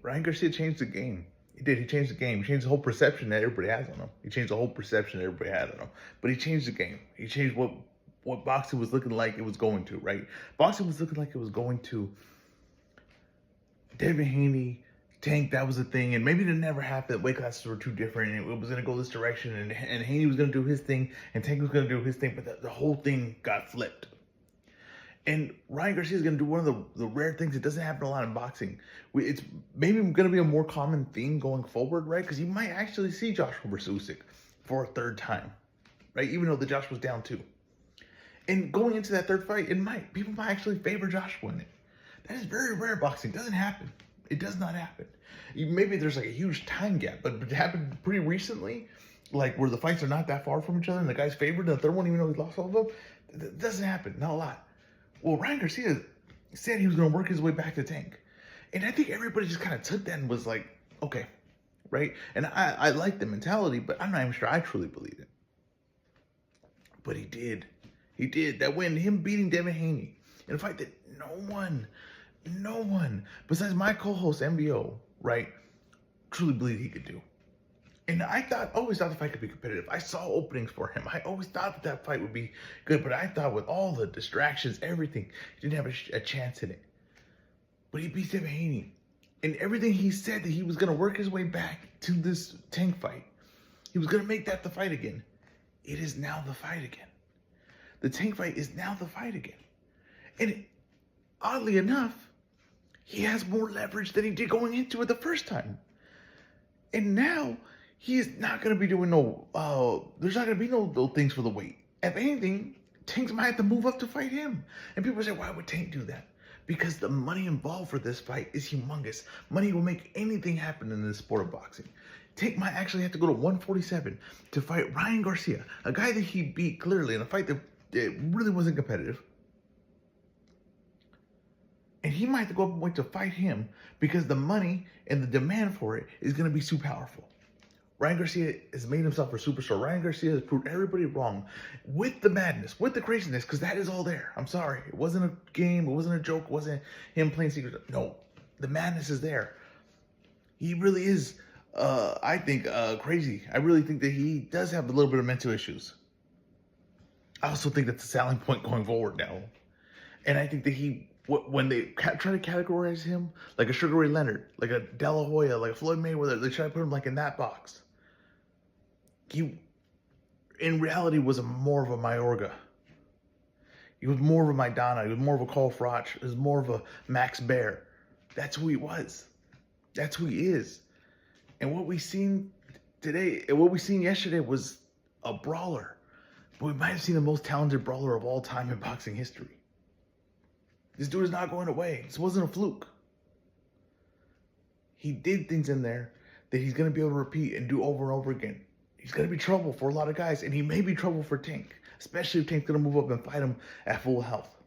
Ryan Garcia changed the game. He did. He changed the game. He changed the whole perception that everybody has on him. He changed the whole perception that everybody had on him. But he changed the game. He changed what boxing was looking like it was going to, right? Boxing was looking like it was going to Devin Haney, Tank, that was the thing. And maybe it never happened. Weight classes were too different. And it was going to go this direction. And Haney was going to do his thing. And Tank was going to do his thing. But the whole thing got flipped. And Ryan Garcia is going to do one of the rare things that doesn't happen a lot in boxing. It's maybe going to be a more common theme going forward, right? Because you might actually see Joshua versus Usyk for a third time, right? Even though the Josh was down 2. And going into that third fight, people might actually favor Joshua in it. That is very rare boxing. It doesn't happen. It does not happen. Maybe there's like a huge time gap, but it happened pretty recently, like where the fights are not that far from each other and the guy's favored in the third one, even though he lost all of them. That doesn't happen. Not a lot. Well, Ryan Garcia said he was going to work his way back to Tank. And I think everybody just kind of took that and was like, okay, right? And I like the mentality, but I'm not even sure I truly believe it. But he did. He did. That win, him beating Devin Haney in a fight that no one, besides my co-host MBO, right, truly believed he could do. And I always thought the fight could be competitive. I saw openings for him. I always thought that fight would be good, but I thought with all the distractions, everything, he didn't have a chance in it. But he beat Devin Haney. And everything he said that he was going to work his way back to this Tank fight. He was going to make that the fight again. It is now the fight again. The Tank fight is now the fight again. And oddly enough, he has more leverage than he did going into it the first time. And now he is not going to be doing there's not going to be no things for the weight. If anything, Tank might have to move up to fight him. And people say, why would Tank do that? Because the money involved for this fight is humongous. Money will make anything happen in this sport of boxing. Tank might actually have to go to 147 to fight Ryan Garcia, a guy that he beat clearly in a fight that really wasn't competitive. And he might have to go up and wait to fight him because the money and the demand for it is going to be too powerful. Ryan Garcia has made himself a superstar. Ryan Garcia has proved everybody wrong with the madness, with the craziness, because that is all there. I'm sorry. It wasn't a game. It wasn't a joke. It wasn't him playing secret. No, the madness is there. He really is, I think, crazy. I really think that he does have a little bit of mental issues. I also think that's a selling point going forward now. And I think that when they try to categorize him like a Sugar Ray Leonard, like a De La Hoya, like a Floyd Mayweather, they try to put him like in that box. He, in reality, was more of a Mayorga. He was more of a Maidana. He was more of a Carl Froch. He was more of a Max Baer. That's who he was. That's who he is. And what we seen today, and what we seen yesterday was a brawler. But we might have seen the most talented brawler of all time in boxing history. This dude is not going away. This wasn't a fluke. He did things in there that he's going to be able to repeat and do over and over again. He's going to be trouble for a lot of guys, and he may be trouble for Tank, especially if Tank's going to move up and fight him at full health.